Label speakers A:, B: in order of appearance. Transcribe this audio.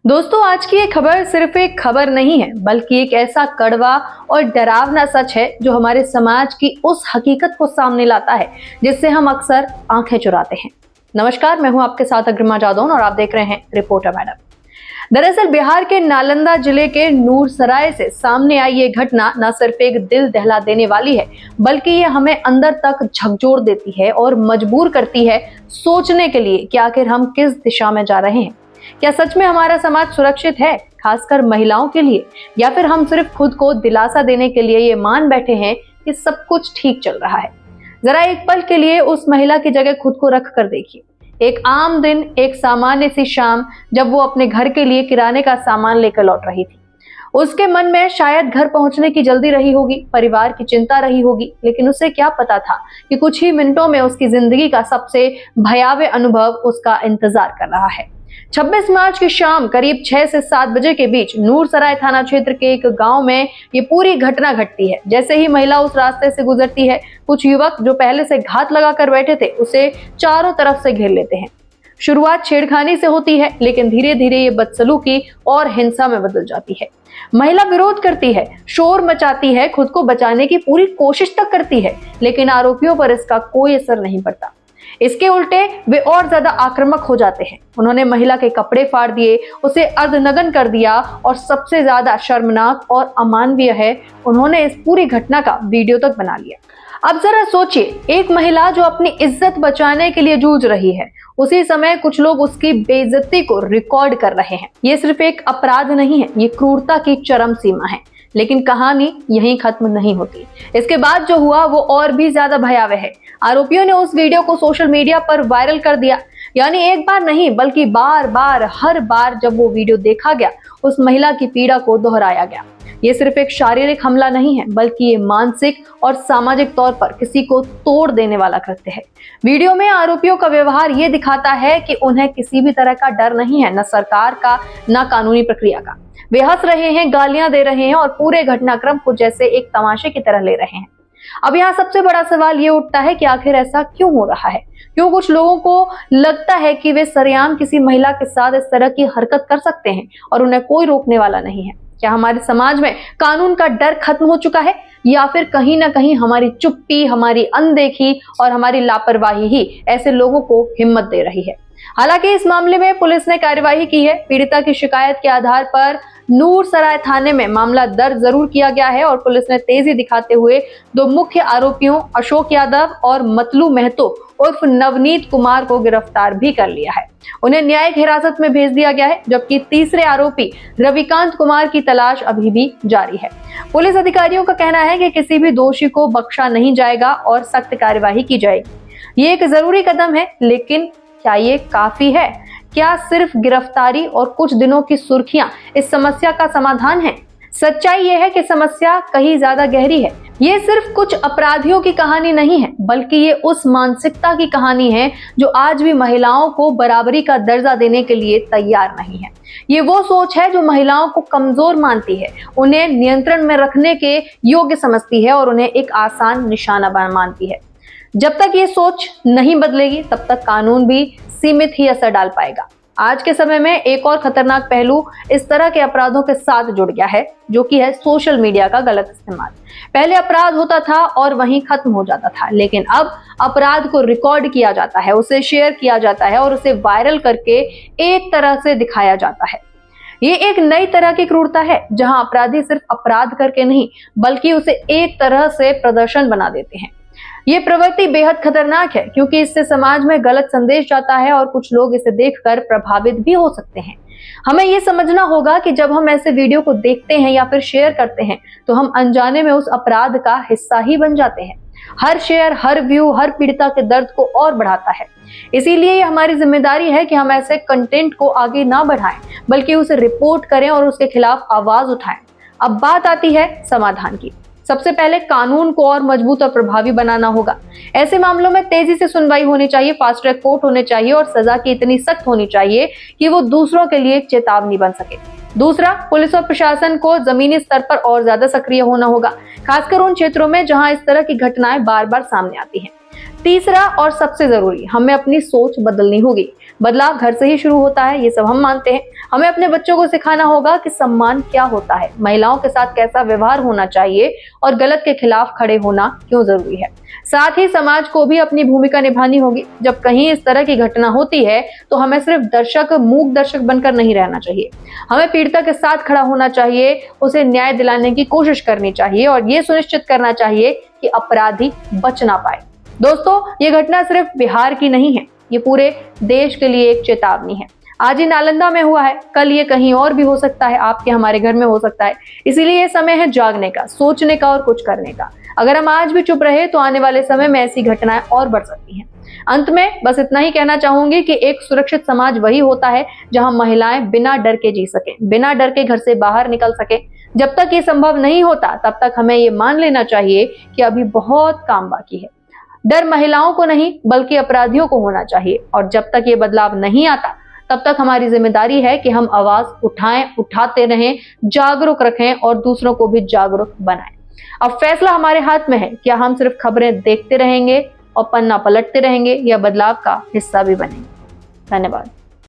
A: दोस्तों, आज की ये खबर सिर्फ एक खबर नहीं है, बल्कि एक ऐसा कड़वा और डरावना सच है जो हमारे समाज की उस हकीकत को सामने लाता है जिससे हम अक्सर आंखें चुराते हैं। नमस्कार, मैं हूं आपके साथ अग्रिमा जादौन और आप देख रहे हैं रिपोर्टर मैडम। दरअसल बिहार के नालंदा जिले के नूरसराय से सामने आई ये घटना न सिर्फ एक दिल दहला देने वाली है, बल्कि ये हमें अंदर तक झकझोर देती है और मजबूर करती है सोचने के लिए कि आखिर हम किस दिशा में जा रहे हैं। क्या सच में हमारा समाज सुरक्षित है, खासकर महिलाओं के लिए, या फिर हम सिर्फ खुद को दिलासा देने के लिए ये मान बैठे हैं कि सब कुछ ठीक चल रहा है। जरा एक पल के लिए उस महिला की जगह खुद को रख कर देखिए। एक आम दिन, एक सामान्य सी शाम, जब वो अपने घर के लिए किराने का सामान लेकर लौट रही थी। उसके मन में शायद घर पहुंचने की जल्दी रही होगी, परिवार की चिंता रही होगी, लेकिन उसे क्या पता था कि कुछ ही मिनटों में उसकी जिंदगी का सबसे भयावह अनुभव उसका इंतजार कर रहा है। 26 मार्च की शाम करीब 6 से 7 बजे के बीच नूरसराय थाना क्षेत्र के एक गांव में ये पूरी घटना घटती है। जैसे ही महिला उस रास्ते से गुजरती है, कुछ युवक जो पहले से घात लगाकर बैठे थे उसे चारों तरफ से घेर लेते हैं। शुरुआत छेड़खानी से होती है, लेकिन धीरे धीरे ये बदसलूकी और हिंसा में बदल जाती है। महिला विरोध करती है, शोर मचाती है, खुद को बचाने की पूरी कोशिश तक करती है, लेकिन आरोपियों पर इसका कोई असर नहीं पड़ता। इसके उल्टे वे और ज्यादा आक्रामक हो जाते हैं। उन्होंने महिला के कपड़े फाड़ दिए, उसे अर्धनग्न कर दिया और सबसे ज्यादा शर्मनाक और अमानवीय है, उन्होंने इस पूरी घटना का वीडियो तक बना लिया। अब जरा सोचिए, एक महिला जो अपनी इज्जत बचाने के लिए जूझ रही है, उसी समय कुछ लोग उसकी बेइज्जती को रिकॉर्ड कर रहे हैं। ये सिर्फ एक अपराध नहीं है, ये क्रूरता की चरम सीमा है। लेकिन कहानी यहीं खत्म नहीं होती। इसके बाद जो हुआ वो और भी ज्यादा भयावह है। आरोपियों ने उस वीडियो को सोशल मीडिया पर वायरल कर दिया। यानी एक बार नहीं, बल्कि बार बार, हर बार जब वो वीडियो देखा गया, उस महिला की पीड़ा को दोहराया गया। ये सिर्फ एक शारीरिक हमला नहीं है, बल्कि ये मानसिक और सामाजिक तौर पर किसी को तोड़ देने वाला कृत्य है। वीडियो में आरोपियों का व्यवहार ये दिखाता है कि उन्हें किसी भी तरह का डर नहीं है, न सरकार का, न कानूनी प्रक्रिया का। वे हंस रहे हैं, गालियां दे रहे हैं और पूरे घटनाक्रम को जैसे एक तमाशे की तरह ले रहे हैं। अब यहाँ सबसे बड़ा सवाल ये उठता है कि आखिर ऐसा क्यों हो रहा है? क्यों कुछ लोगों को लगता है कि वे सरेआम किसी महिला के साथ इस तरह की हरकत कर सकते हैं और उन्हें कोई रोकने वाला नहीं है? क्या हमारे समाज में कानून का डर खत्म हो चुका है, या फिर कहीं ना कहीं हमारी चुप्पी, हमारी अनदेखी और हमारी लापरवाही ही ऐसे लोगों को हिम्मत दे रही है? हालांकि इस मामले में पुलिस ने कार्यवाही की है। पीड़िता की शिकायत के आधार पर नूरसराय थाने में मामला दर्ज जरूर किया गया है और पुलिस ने तेजी दिखाते हुए दो मुख्य आरोपियों अशोक यादव और मतलू महतो उर्फ नवनीत कुमार को गिरफ्तार भी कर लिया है। उन्हें न्यायिक हिरासत में भेज दिया गया है, जबकि तीसरे आरोपी रविकांत कुमार की तलाश अभी भी जारी है। पुलिस अधिकारियों का कहना है कि किसी भी दोषी को बख्शा नहीं जाएगा और सख्त कार्यवाही की जाएगी। ये एक जरूरी कदम है, लेकिन क्या ये काफी है? क्या सिर्फ गिरफ्तारी और कुछ दिनों की सुर्खियां इस समस्या का समाधान है? सच्चाई यह है कि समस्या कहीं ज्यादा गहरी है। ये सिर्फ कुछ अपराधियों की कहानी नहीं है, बल्कि ये उस मानसिकता की कहानी है जो आज भी महिलाओं को बराबरी का दर्जा देने के लिए तैयार नहीं है। ये वो सोच है जो महिलाओं को कमजोर मानती है, उन्हें नियंत्रण में रखने के योग्य समझती है और उन्हें एक आसान निशाना मानती है। जब तक ये सोच नहीं बदलेगी, तब तक कानून भी सीमित ही असर डाल पाएगा। आज के समय में एक और खतरनाक पहलू इस तरह के अपराधों के साथ जुड़ गया है, जो कि है सोशल मीडिया का गलत इस्तेमाल। पहले अपराध होता था और वहीं खत्म हो जाता था, लेकिन अब अपराध को रिकॉर्ड किया जाता है, उसे शेयर किया जाता है और उसे वायरल करके एक तरह से दिखाया जाता है। ये एक नई तरह की क्रूरता है, जहां अपराधी सिर्फ अपराध करके नहीं, बल्कि उसे एक तरह से प्रदर्शन बना देते हैं। ये प्रवृत्ति बेहद खतरनाक है, क्योंकि इससे समाज में गलत संदेश जाता है और कुछ लोग इसे देखकर प्रभावित भी हो सकते हैं। हमें ये समझना होगा कि जब हम ऐसे वीडियो को देखते हैं या फिर शेयर करते हैं, तो हम अनजाने में उस अपराध का हिस्सा ही बन जाते हैं। हर शेयर, हर व्यू, हर पीड़िता के दर्द को और बढ़ाता है। इसीलिए ये हमारी जिम्मेदारी है कि हम ऐसे कंटेंट को आगे ना बढ़ाएं, बल्कि उसे रिपोर्ट करें और उसके खिलाफ आवाज उठाएं। अब बात आती है समाधान की। सबसे पहले कानून को और मजबूत और प्रभावी बनाना होगा। ऐसे मामलों में तेजी से सुनवाई होनी चाहिए, फास्ट ट्रैक कोर्ट होने चाहिए और सजा की इतनी सख्त होनी चाहिए कि वो दूसरों के लिए एक चेतावनी बन सके। दूसरा, पुलिस और प्रशासन को जमीनी स्तर पर और ज्यादा सक्रिय होना होगा, खासकर उन क्षेत्रों में जहां इस तरह की घटनाएं बार बार सामने आती हैं। तीसरा और सबसे जरूरी, हमें अपनी सोच बदलनी होगी। बदलाव घर से ही शुरू होता है, ये सब हम मानते हैं। हमें अपने बच्चों को सिखाना होगा कि सम्मान क्या होता है, महिलाओं के साथ कैसा व्यवहार होना चाहिए और गलत के खिलाफ खड़े होना क्यों जरूरी है। साथ ही समाज को भी अपनी भूमिका निभानी होगी। जब कहीं इस तरह की घटना होती है तो हमें सिर्फ मूक दर्शक बनकर नहीं रहना चाहिए। हमें पीड़िता के साथ खड़ा होना चाहिए, उसे न्याय दिलाने की कोशिश करनी चाहिए और ये सुनिश्चित करना चाहिए कि अपराधी बच ना पाए। दोस्तों, ये घटना सिर्फ बिहार की नहीं है, ये पूरे देश के लिए एक चेतावनी है। आज ही नालंदा में हुआ है, कल ये कहीं और भी हो सकता है, आपके हमारे घर में हो सकता है। इसीलिए ये समय है जागने का, सोचने का और कुछ करने का। अगर हम आज भी चुप रहे तो आने वाले समय में ऐसी घटनाएं और बढ़ सकती हैं। अंत में बस इतना ही कहना चाहूंगी कि एक सुरक्षित समाज वही होता है जहां महिलाएं बिना डर के जी सके, बिना डर के घर से बाहर निकल सके। जब तक ये संभव नहीं होता तब तक हमें ये मान लेना चाहिए कि अभी बहुत काम बाकी है। डर महिलाओं को नहीं बल्कि अपराधियों को होना चाहिए और जब तक ये बदलाव नहीं आता तब तक हमारी जिम्मेदारी है कि हम आवाज उठाएं, उठाते रहें, जागरूक रखें और दूसरों को भी जागरूक बनाएं। अब फैसला हमारे हाथ में है, क्या हम सिर्फ खबरें देखते रहेंगे और पन्ना पलटते रहेंगे या बदलाव का हिस्सा भी बनेंगे। धन्यवाद।